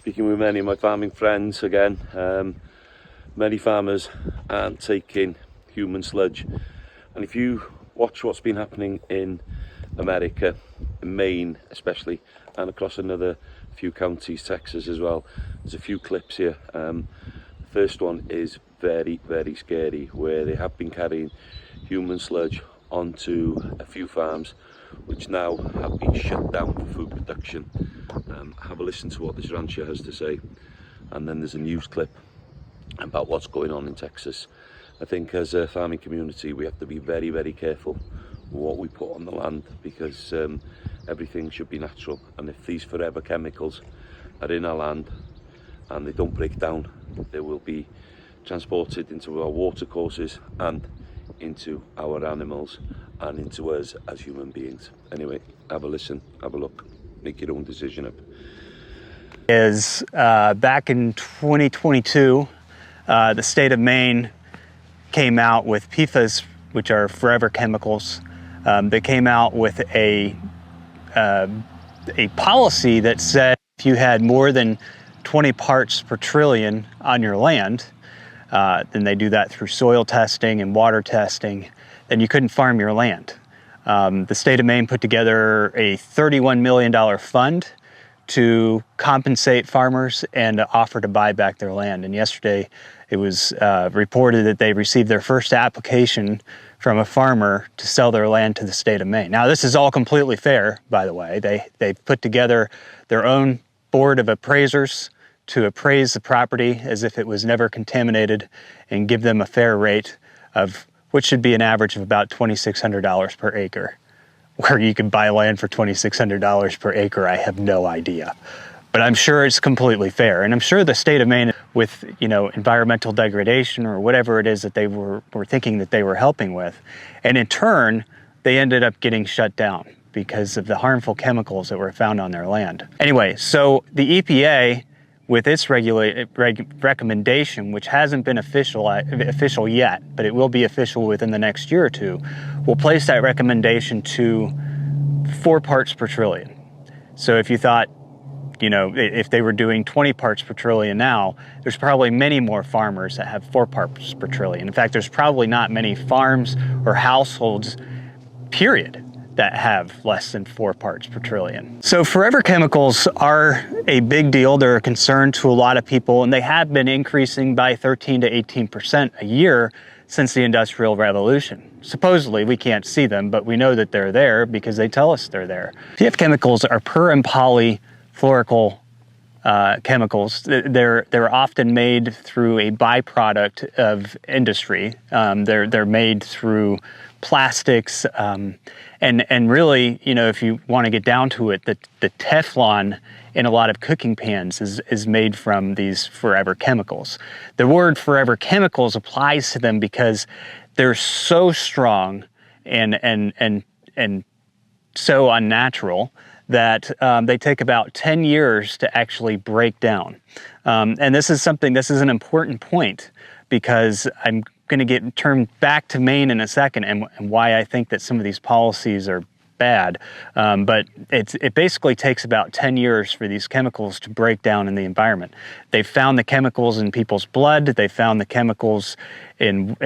speaking with many of my farming friends again. Many farmers aren't taking human sludge, and if you watch what's been happening in America, in Maine especially, and across another few counties, Texas as well, there's a few clips here. The first one is very, very scary, where they have been carrying human sludge onto a few farms which now have been shut down for food production. Have a listen to what this rancher has to say, and then there's a news clip about what's going on in Texas. I think as a farming community we have to be very, very careful what we put on the land, because everything should be natural, and if these forever chemicals are in our land and they don't break down, they will be transported into our water courses and into our animals and into us as human beings. Anyway, have a listen, have a look, make your own decision up. Back in 2022, the state of Maine came out with PFAS, which are forever chemicals. They came out with a policy that said if you had more than 20 parts per trillion on your land, then they do that through soil testing and water testing, then you couldn't farm your land. The state of Maine put together a $31 million fund to compensate farmers and offer to buy back their land. And yesterday it was reported that they received their first application from a farmer to sell their land to the state of Maine. Now, this is all completely fair, by the way. They put together their own board of appraisers to appraise the property as if it was never contaminated and give them a fair rate of what should be an average of about $2,600 per acre. Where you can buy land for $2,600 per acre, I have no idea. But I'm sure it's completely fair. And I'm sure the state of Maine, with environmental degradation or whatever it is that they were thinking that they were helping with, and in turn, they ended up getting shut down because of the harmful chemicals that were found on their land. Anyway, so the EPA, with its recommendation, which hasn't been official yet, but it will be official within the next year or two, will place that recommendation to 4 parts per trillion. So if you thought, if they were doing 20 parts per trillion now, there's probably many more farmers that have 4 parts per trillion. In fact, there's probably not many farms or households, period, that have less than 4 parts per trillion. So forever chemicals are a big deal. They're a concern to a lot of people, and they have been increasing by 13 to 18% a year since the Industrial Revolution. Supposedly, we can't see them, but we know that they're there because they tell us they're there. PF chemicals are per and polyfluoroalkyl chemicals. They're often made through a byproduct of industry. They're made through plastics, and really, if you want to get down to it, the Teflon in a lot of cooking pans is made from these forever chemicals. The word forever chemicals applies to them because they're so strong and so unnatural that they take about 10 years to actually break down. And this is an important point, because I'm going to get turned back to Maine in a second and why I think that some of these policies are bad. But it basically takes about 10 years for these chemicals to break down in the environment. They've found the chemicals in people's blood. They found the chemicals in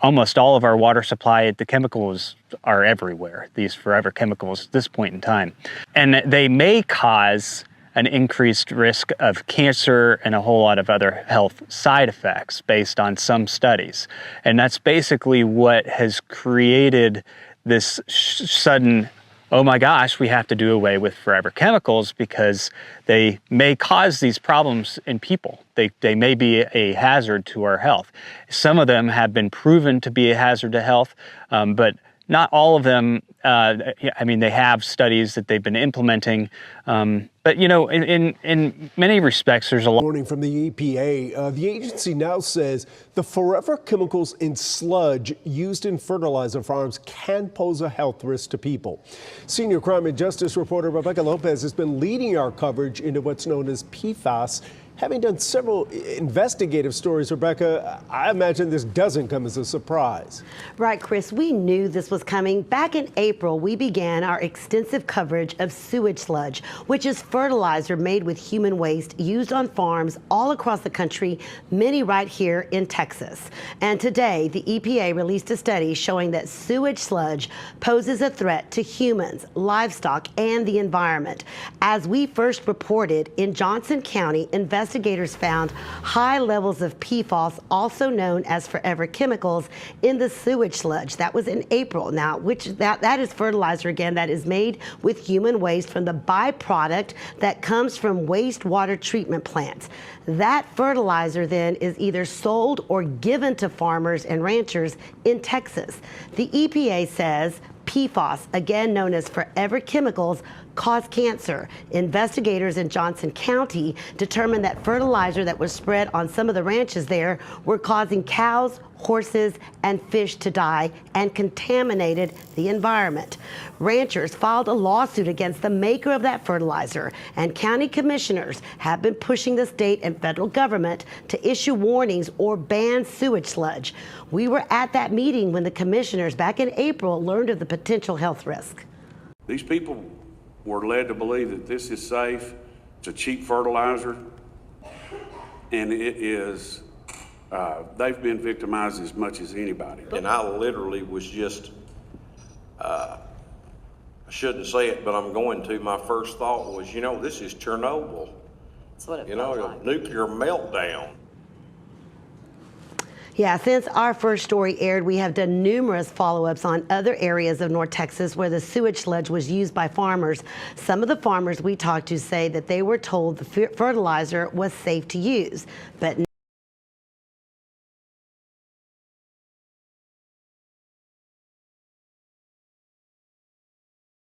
almost all of our water supply. The chemicals are everywhere, these forever chemicals at this point in time. And they may cause an increased risk of cancer and a whole lot of other health side effects based on some studies. And that's basically what has created this sudden, oh my gosh, we have to do away with forever chemicals because they may cause these problems in people. They may be a hazard to our health. Some of them have been proven to be a hazard to health, but not all of them. They have studies that they've been implementing, but in many respects, there's a lot. Warning from the EPA. The agency now says the forever chemicals in sludge used in fertilizer farms can pose a health risk to people. Senior crime and justice reporter Rebecca Lopez has been leading our coverage into what's known as PFAS Having done several investigative stories, Rebecca, I imagine this doesn't come as a surprise. Right, Chris, we knew this was coming. Back in April, we began our extensive coverage of sewage sludge, which is fertilizer made with human waste used on farms all across the country, many right here in Texas. And today, the EPA released a study showing that sewage sludge poses a threat to humans, livestock, and the environment. As we first reported, in Johnson County, investigators found high levels of PFAS, also known as forever chemicals, in the sewage sludge. That was in April. Now, that is fertilizer, again, that is made with human waste from the byproduct that comes from wastewater treatment plants. That fertilizer then is either sold or given to farmers and ranchers in Texas. The EPA says PFAS, again known as forever chemicals, cause cancer. Investigators in Johnson County determined that fertilizer that was spread on some of the ranches there were causing cows, horses, and fish to die and contaminated the environment. Ranchers filed a lawsuit against the maker of that fertilizer, and county commissioners have been pushing the state and federal government to issue warnings or ban sewage sludge. We were at that meeting when the commissioners back in April learned of the potential health risk. These people were led to believe that this is safe, it's a cheap fertilizer, and it is, they've been victimized as much as anybody. And I literally was just, I shouldn't say it, but I'm going to. My first thought was, you know, this is Chernobyl. That's what it You know, felt like. a nuclear meltdown. Yeah, since our first story aired, we have done numerous follow-ups on other areas of North Texas where the sewage sludge was used by farmers. Some of the farmers we talked to say that they were told the fertilizer was safe to use, but